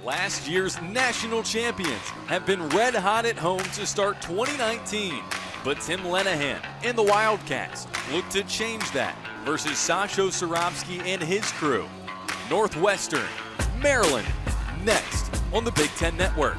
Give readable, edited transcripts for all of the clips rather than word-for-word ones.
Last year's national champions have been red hot at home to start 2019. But Tim Lenahan and the Wildcats look to change that versus Sasho Sorovsky and his crew. Northwestern, Maryland, next on the Big Ten Network.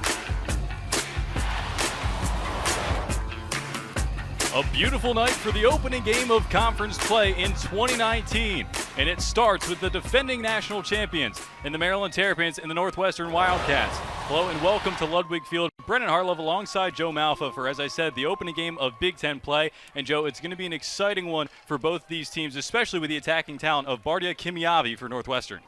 A beautiful night for the opening game of conference play in 2019. And it starts with the defending national champions in the Maryland Terrapins and the Northwestern Wildcats. Hello and welcome to Ludwig Field. Brennan Hartlove alongside Joe Malfa for, as I said, the opening game of Big Ten play. And Joe, it's going to be an exciting one for both these teams, especially with the attacking talent of Bardia Kimiavi for Northwestern.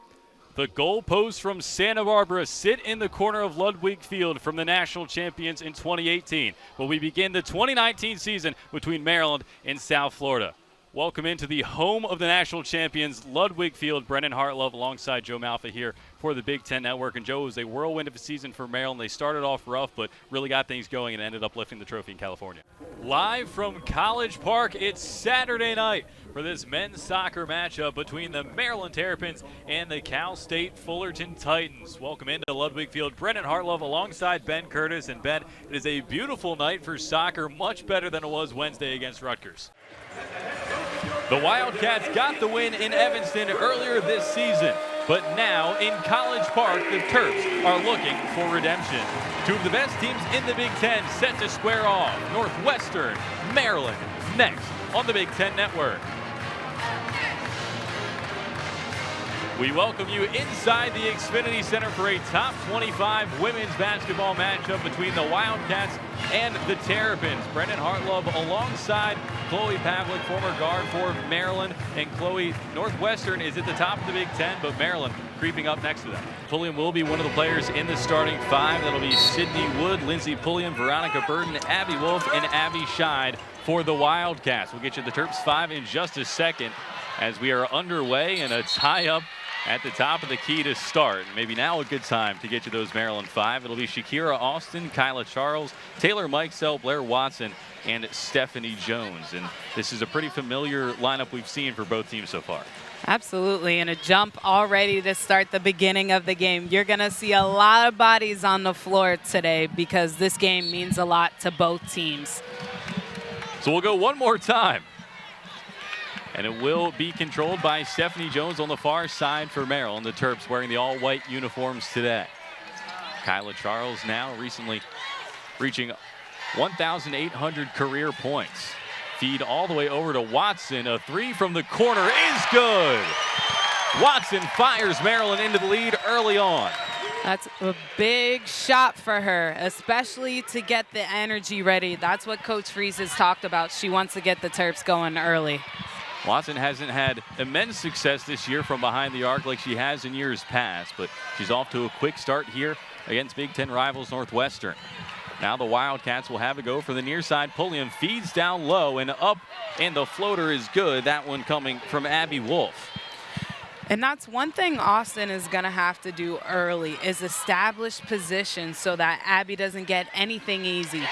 The goalposts from Santa Barbara sit in the corner of Ludwig Field from the national champions in 2018. But we begin the 2019 season between Maryland and South Florida. Welcome into the home of the national champions, Ludwig Field. Brennan Hartlove alongside Joe Malfa here for the Big Ten Network. And Joe, it was a whirlwind of a season for Maryland. They started off rough, but really got things going and ended up lifting the trophy in California. Live from College Park, it's Saturday night for this men's soccer matchup between the Maryland Terrapins and the Cal State Fullerton Titans. Welcome into Ludwig Field. Brennan Hartlove alongside Ben Curtis. And Ben, it is a beautiful night for soccer, much better than it was Wednesday against Rutgers. The Wildcats got the win in Evanston earlier this season, but now in College Park, the Terps are looking for redemption. Two of the best teams in the Big Ten set to square off. Northwestern, Maryland, next on the Big Ten Network. We welcome you inside the Xfinity Center for a top 25 women's basketball matchup between the Wildcats and the Terrapins. Brennan Hartlove alongside Chloe Pavlik, former guard for Maryland. And Chloe, Northwestern is at the top of the Big Ten, but Maryland creeping up next to them. Pulliam will be one of the players in the starting five. That'll be Sydney Wood, Lindsey Pulliam, Veronica Burton, Abby Wolf, and Abby Scheid for the Wildcats. We'll get you the Terps five in just a second as we are underway in a tie-up at the top of the key to start. Maybe now a good time to get you those Maryland five. It'll be Shakira Austin, Kyla Charles, Taylor Mikesell, Blair Watson, and Stephanie Jones. And this is a pretty familiar lineup we've seen for both teams so far. Absolutely, and a jump already to start the beginning of the game. You're going to see a lot of bodies on the floor today because this game means a lot to both teams. So we'll go one more time. And it will be controlled by Stephanie Jones on the far side for Maryland. The Terps wearing the all-white uniforms today. Kyla Charles now recently reaching 1,800 career points. Feed all the way over to Watson. A three from the corner is good. Watson fires Maryland into the lead early on. That's a big shot for her, especially to get the energy ready. That's what Coach Freeze has talked about. She wants to get the Terps going early. Watson hasn't had immense success this year from behind the arc like she has in years past, but she's off to a quick start here against Big Ten rivals Northwestern. Now the Wildcats will have a go for the near side. Pulliam feeds down low and up, and the floater is good. That one coming from Abby Wolf. And that's one thing Austin is going to have to do early, is establish position so that Abby doesn't get anything easy.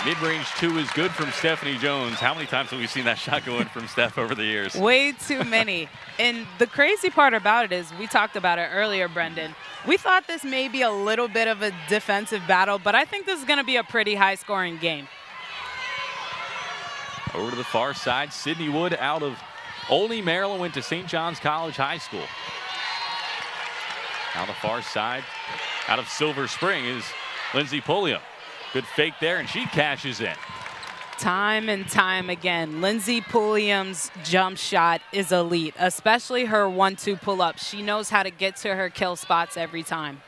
Mid-range two is good from Stephanie Jones. How many times have we seen that shot go in from Steph over the years? Way too many. And the crazy part about it is, we talked about it earlier, Brendan. We thought this may be a little bit of a defensive battle, but I think this is going to be a pretty high-scoring game. Over to the far side, Sydney Wood out of Olney, Maryland, went to St. John's College High School. Now the far side, out of Silver Spring, is Lindsey Pulliam. Good fake there, and she cashes in. Time and time again, Lindsey Pulliam's jump shot is elite, especially her 1-2 pull-up. She knows how to get to her kill spots every time.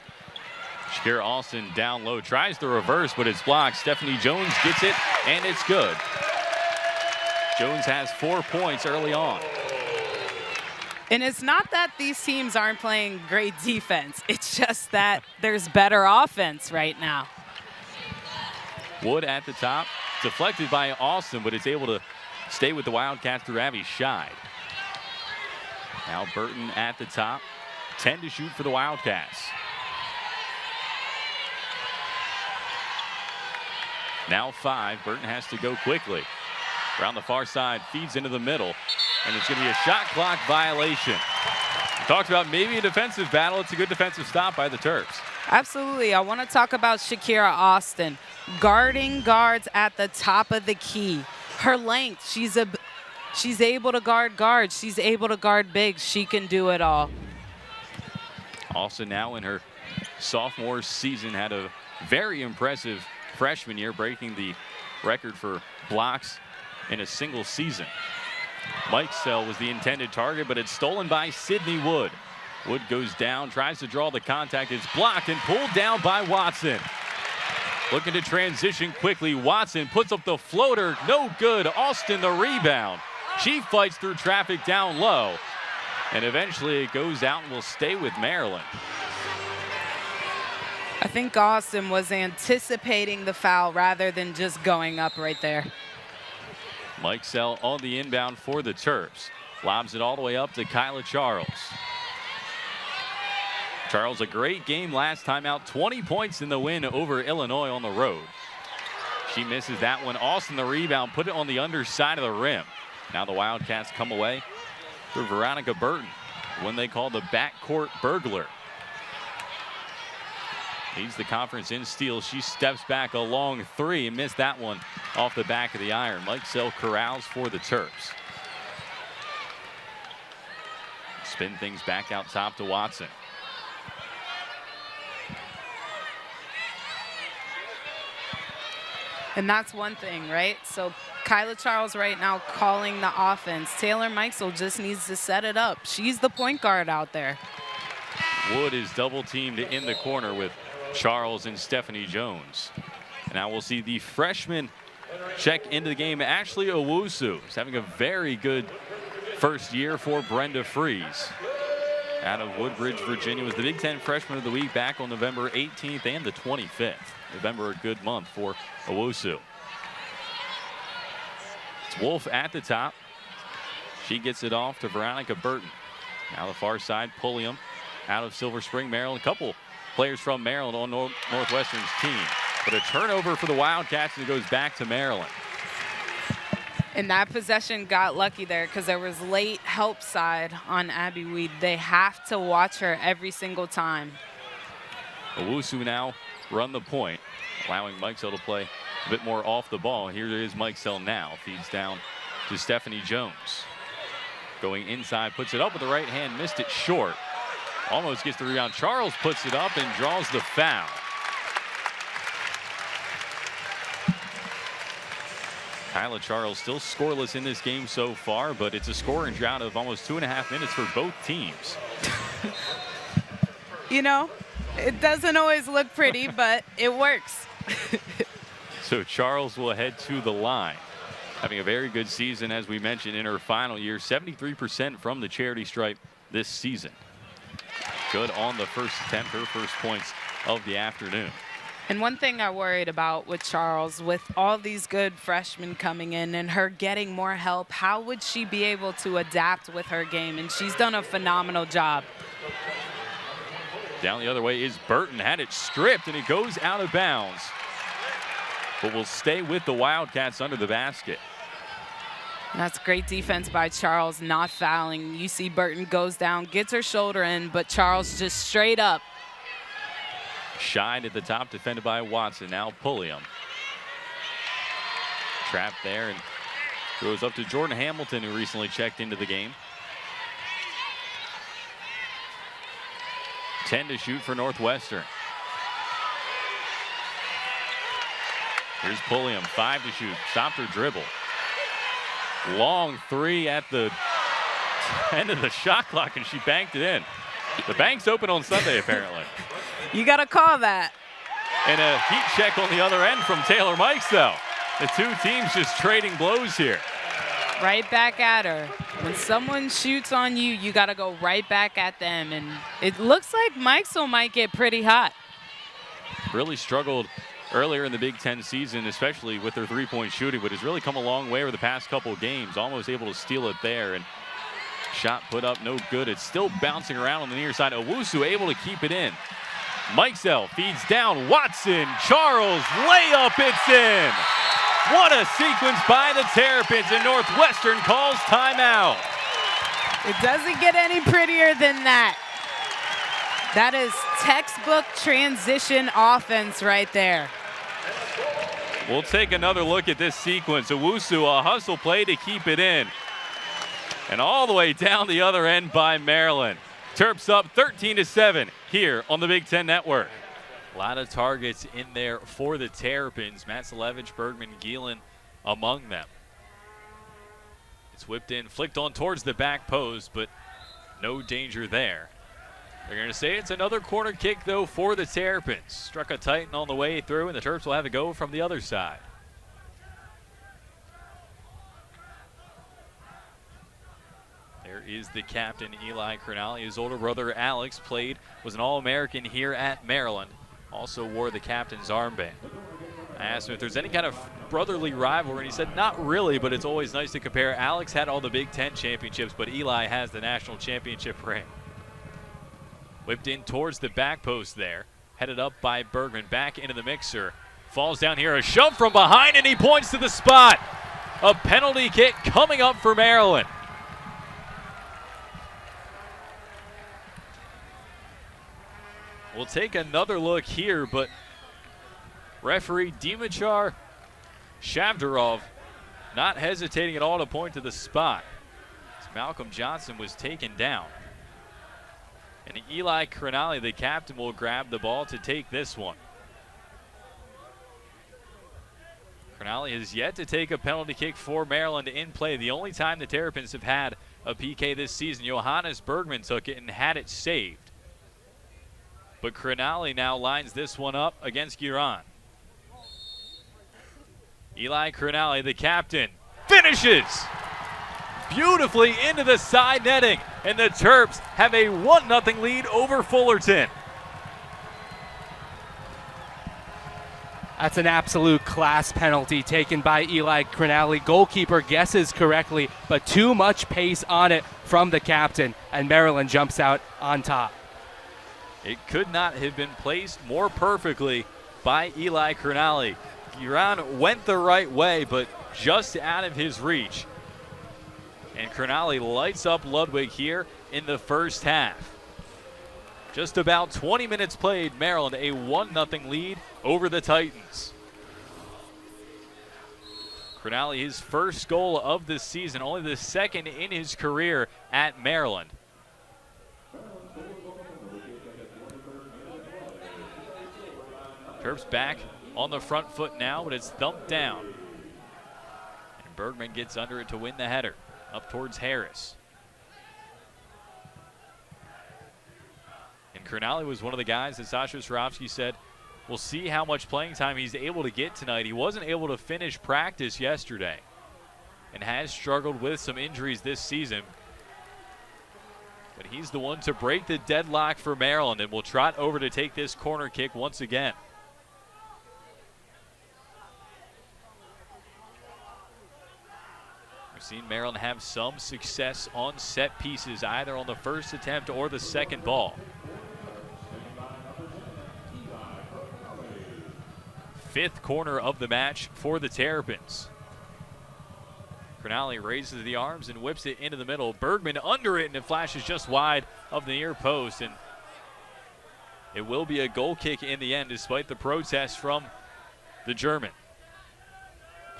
Shakira Austin down low, tries the reverse, but it's blocked. Stephanie Jones gets it, and it's good. Jones has 4 points early on. And it's not that these teams aren't playing great defense. It's just that there's better offense right now. Wood at the top, deflected by Austin, but it's able to stay with the Wildcats through Abby Scheid. Now Burton at the top, 10 to shoot for the Wildcats. Now 5, Burton has to go quickly. Around the far side, feeds into the middle, and it's going to be a shot clock violation. We talked about maybe a defensive battle. It's a good defensive stop by the Terps. Absolutely. I want to talk about Shakira Austin, guarding guards at the top of the key. Her length, she's able to guard guards. She's able to guard bigs. She can do it all. Austin now in her sophomore season had a very impressive freshman year, breaking the record for blocks in a single season. Mikesell was the intended target, but it's stolen by Sydney Wood. Wood goes down, tries to draw the contact. It's blocked and pulled down by Watson. Looking to transition quickly. Watson puts up the floater. No good. Austin the rebound. She fights through traffic down low. And eventually it goes out and will stay with Maryland. I think Austin was anticipating the foul rather than just going up right there. Mikesell on the inbound for the Terps. Lobs it all the way up to Kyla Charles. Charles, a great game last time out. 20 points in the win over Illinois on the road. She misses that one. Austin the rebound, put it on the underside of the rim. Now the Wildcats come away through Veronica Burton, when they call the backcourt burglar. Leads the conference in steals. She steps back a long three and missed that one off the back of the iron. Mikesell corrals for the Terps. Spin things back out top to Watson. And that's one thing, right? So Kyla Charles right now calling the offense. Taylor Mikesell just needs to set it up. She's the point guard out there. Wood is double teamed in the corner with Charles and Stephanie Jones. And now we'll see the freshman check into the game. Ashley Owusu is having a very good first year for Brenda Fries. Out of Woodbridge, Virginia, was the Big Ten Freshman of the Week back on November 18th and the 25th. November, a good month for Owusu. It's Wolf at the top. She gets it off to Veronica Burton. Now the far side, Pulliam out of Silver Spring, Maryland. A couple players from Maryland on Northwestern's team. But a turnover for the Wildcats, and it goes back to Maryland. And that possession got lucky there because there was late help side on Abby Weed. They have to watch her every single time. Owusu now run the point, allowing Mikesell to play a bit more off the ball. Here is Mikesell now. Feeds down to Stephanie Jones. Going inside, puts it up with the right hand, missed it short. Almost gets the rebound. Charles puts it up and draws the foul. Kyla Charles still scoreless in this game so far, but it's a scoring drought of almost 2.5 minutes for both teams. You know, it doesn't always look pretty, but it works. So Charles will head to the line. Having a very good season, as we mentioned, in her final year. 73% from the charity stripe this season. Good on the first attempt, her first points of the afternoon. And one thing I worried about with Charles, with all these good freshmen coming in and her getting more help, how would she be able to adapt with her game? And she's done a phenomenal job. Down the other way is Burton, had it stripped, and it goes out of bounds. But will stay with the Wildcats under the basket. That's great defense by Charles, not fouling. You see Burton goes down, gets her shoulder in, but Charles just straight up. Shied at the top, defended by Watson. Now Pulliam. Trapped there and goes up to Jordan Hamilton, who recently checked into the game. 10 to shoot for Northwestern. Here's Pulliam, 5 to shoot. Stopped her dribble. Long three at the end of the shot clock, and she banked it in. The bank's open on Sunday, apparently. You got to call that. And a heat check on the other end from Taylor Mikesell. The two teams just trading blows here. Right back at her. When someone shoots on you, you got to go right back at them. And it looks like Mikesell might get pretty hot. Really struggled earlier in the Big Ten season, especially with their three-point shooting, but has really come a long way over the past couple of games. Almost able to steal it there. And shot put up, no good. It's still bouncing around on the near side. Owusu able to keep it in. Mikesell feeds down. Watson, Charles, layup, it's in. What a sequence by the Terrapins, and Northwestern calls timeout. It doesn't get any prettier than that. That is textbook transition offense right there. We'll take another look at this sequence. Owusu, a hustle play to keep it in. And all the way down the other end by Maryland. Terps up 13-7 here on the Big Ten Network. A lot of targets in there for the Terrapins. Matsalevich, Bergman, Gielen among them. It's whipped in, flicked on towards the back post, but no danger there. They're going to say it's another corner kick, though, for the Terrapins. Struck a Titan on the way through, and the Terps will have a go from the other side. There is the captain, Eli Crinali. His older brother, Alex, was an All-American here at Maryland. Also wore the captain's armband. I asked him if there's any kind of brotherly rivalry, and he said not really, but it's always nice to compare. Alex had all the Big Ten championships, but Eli has the national championship ring. Whipped in towards the back post there. Headed up by Bergman. Back into the mixer. Falls down here. A shove from behind, and he points to the spot. A penalty kick coming up for Maryland. We'll take another look here, but referee Dimitar Shavdarov not hesitating at all to point to the spot. As Malcolm Johnson was taken down. And Eli Crinali, the captain, will grab the ball to take this one. Crinali has yet to take a penalty kick for Maryland in play. The only time the Terrapins have had a PK this season, Johannes Bergman took it and had it saved. But Crinali now lines this one up against Giron. Eli Crinali, the captain, finishes beautifully into the side netting, and the Terps have a 1-0 lead over Fullerton. That's an absolute class penalty taken by Eli Crinali. Goalkeeper guesses correctly, but too much pace on it from the captain, and Maryland jumps out on top. It could not have been placed more perfectly by Eli Crinali. Giron went the right way, but just out of his reach. And Crinali lights up Ludwig here in the first half. Just about 20 minutes played, Maryland a 1-0 lead over the Titans. Crinali, his first goal of the season, only the second in his career at Maryland. Terps back on the front foot now, but it's thumped down. And Bergman gets under it to win the header. Up towards Harris. And Crinali was one of the guys that Sasha Swarovski said, we'll see how much playing time he's able to get tonight. He wasn't able to finish practice yesterday and has struggled with some injuries this season. But he's the one to break the deadlock for Maryland and will trot over to take this corner kick once again. Seen Maryland have some success on set pieces, either on the first attempt or the second ball. Fifth corner of the match for the Terrapins. Crinali raises the arms and whips it into the middle. Bergman under it, and it flashes just wide of the near post. And it will be a goal kick in the end, despite the protest from the German.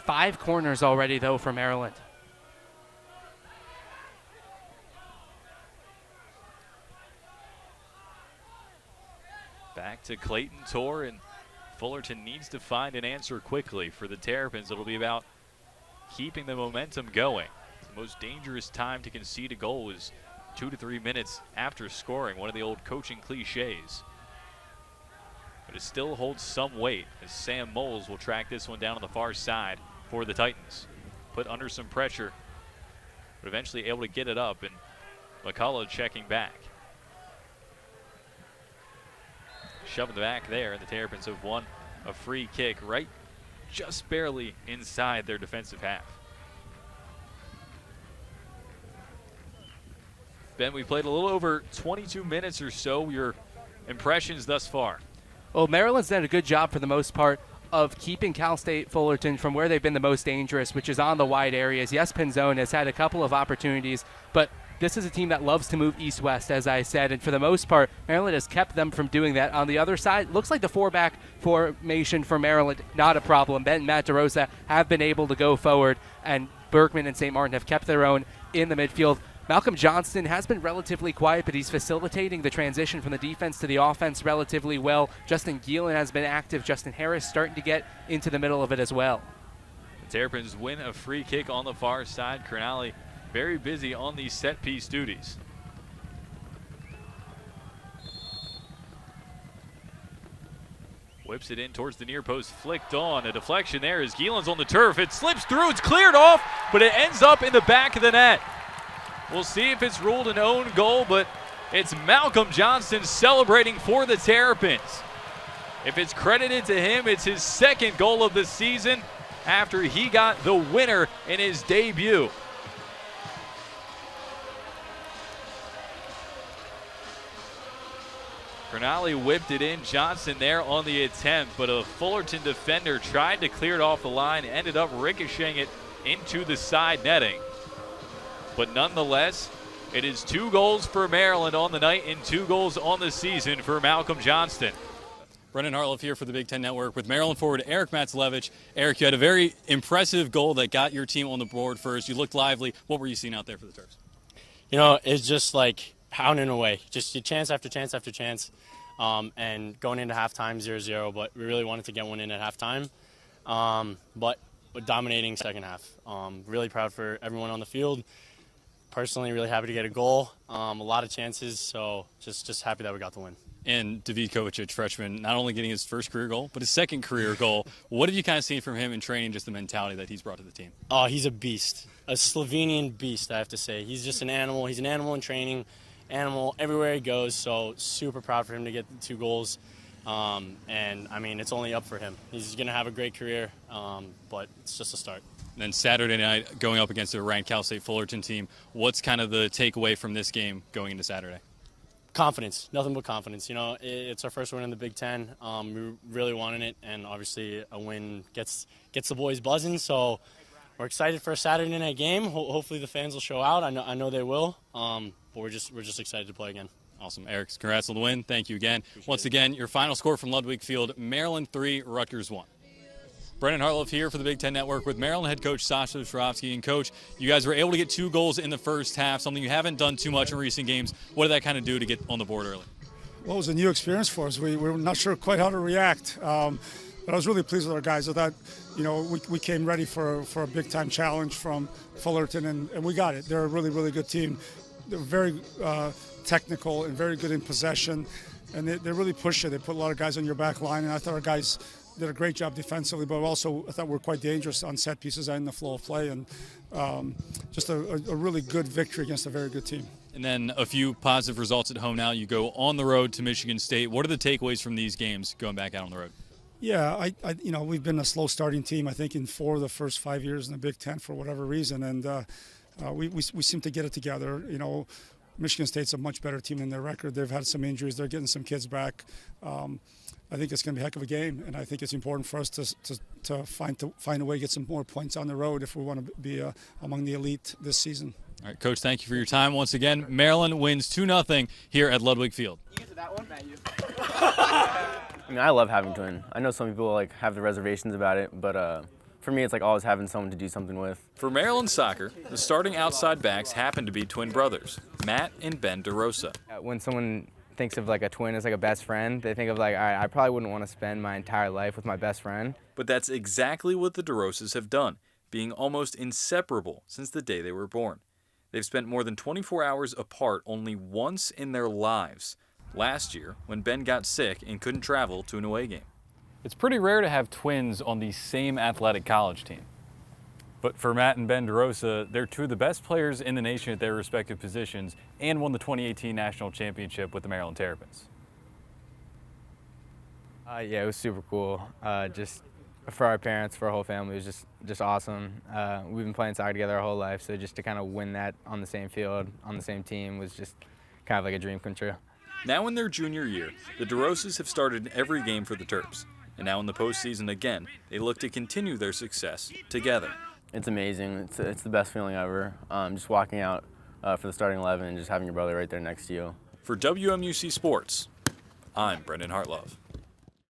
5 corners already, though, for Maryland. Back to Clayton Torr, and Fullerton needs to find an answer quickly. For the Terrapins, it'll be about keeping the momentum going. The most dangerous time to concede a goal is 2 to 3 minutes after scoring, one of the old coaching cliches. But it still holds some weight, as Sam Moles will track this one down on the far side for the Titans. Put under some pressure, but eventually able to get it up, and McCullough checking back. Shoving the back there, and the Terrapins have won a free kick right just barely inside their defensive half. Ben, we played a little over 22 minutes or so. Your impressions thus far? Well, Maryland's done a good job for the most part of keeping Cal State Fullerton from where they've been the most dangerous, which is on the wide areas. Yes, Pinzone has had a couple of opportunities, but this is a team that loves to move east-west, as I said, and for the most part, Maryland has kept them from doing that. On the other side, looks like the four-back formation for Maryland, not a problem. Ben and Matt DeRosa have been able to go forward, and Bergman and St. Martin have kept their own in the midfield. Malcolm Johnston has been relatively quiet, but he's facilitating the transition from the defense to the offense relatively well. Justin Geelan has been active. Justin Harris starting to get into the middle of it as well. The Terrapins win a free kick on the far side. Crenali very busy on these set-piece duties. Whips it in towards the near post, flicked on. A deflection there as Geelan's on the turf. It slips through, it's cleared off, but it ends up in the back of the net. We'll see if it's ruled an own goal, but it's Malcolm Johnston celebrating for the Terrapins. If it's credited to him, it's his second goal of the season after he got the winner in his debut. Crenali whipped it in. Johnson there on the attempt, but a Fullerton defender tried to clear it off the line, ended up ricocheting it into the side netting. But nonetheless, it is 2 goals for Maryland on the night and 2 goals on the season for Malcolm Johnston. Brendan Hartlove here for the Big Ten Network with Maryland forward Eric Matzlevich. Eric, you had a very impressive goal that got your team on the board first. You looked lively. What were you seeing out there for the Terps? You know, it's just like pounding away, just chance after chance after chance, and going into halftime 0-0, but we really wanted to get one in at halftime, but dominating second half. Really proud for everyone on the field. Personally, really happy to get a goal. A lot of chances, so just happy that we got the win. And David Kovacic, freshman, not only getting his first career goal, but his second career goal. What have you kind of seen from him in training, just the mentality that he's brought to the team? Oh, he's a beast, a Slovenian beast, I have to say. He's just an animal. He's an animal in training, animal everywhere he goes, so super proud for him to get the 2 goals. And, I mean, it's only up for him. He's going to have a great career, but it's just a start. And then Saturday night, going up against a ranked Cal State Fullerton team, what's kind of the takeaway from this game going into Saturday? Confidence, nothing but confidence. You know, it's our first win in the Big Ten. We really wanted it, and obviously a win gets the boys buzzing. So we're excited for a Saturday night game. Hopefully the fans will show out. I know they will. But we're just excited to play again. Awesome, Eric. Congrats on the win. Thank you again. Once again, your final score from Ludwig Field: Maryland 3, Rutgers 1. Brendan Hartlove here for the Big Ten Network with Maryland head coach Sasha Shravsky. And, Coach, you guys were able to get 2 goals in the first half, something you haven't done too much in recent games. What did that kind of do to get on the board early? Well, it was a new experience for us. We were not sure quite how to react. But I was really pleased with our guys. I thought, you know, we came ready for a big-time challenge from Fullerton, and we got it. They're a really, really good team. They're very technical and very good in possession, and they really push it. They put a lot of guys on your back line, and I thought our guys did a great job defensively, but also I thought we were quite dangerous on set pieces and in the flow of play, and just a really good victory against a very good team. And then a few positive results at home now. You go on the road to Michigan State. What are the takeaways from these games going back out on the road? Yeah, you know, we've been a slow starting team, I think, in 4 of the first 5 years in the Big Ten for whatever reason, and we seem to get it together. You know, Michigan State's a much better team than their record. They've had some injuries. They're getting some kids back. I think it's going to be a heck of a game, and I think it's important for us to find a way to get some more points on the road if we want to be among the elite this season. All right, Coach, thank you for your time once again. Maryland wins 2-0 here at Ludwig Field. I mean, I love having twin. I know some people like have the reservations about it, but for me, it's like always having someone to do something with. For Maryland soccer, the starting outside backs happen to be twin brothers, Matt and Ben DeRosa. When someone thinks of like a twin as like a best friend, they think of like, all right, I probably wouldn't want to spend my entire life with my best friend. But that's exactly what the DeRosas have done, being almost inseparable since the day they were born. They've spent more than 24 hours apart only once in their lives. Last year, when Ben got sick and couldn't travel to an away game. It's pretty rare to have twins on the same athletic college team. But for Matt and Ben DeRosa, they're 2 of the best players in the nation at their respective positions and won the 2018 National Championship with the Maryland Terrapins. Yeah, it was super cool. Just for our parents, for our whole family, it was just awesome. We've been playing soccer together our whole life, so just to kind of win that on the same field, on the same team was just kind of like a dream come true. Now in their junior year, the DeRosas have started every game for the Terps. And now in the postseason again, they look to continue their success together. It's amazing. It's the best feeling ever. Just walking out for the starting 11 and just having your brother right there next to you. For WMUC Sports, I'm Brendan Hartlove.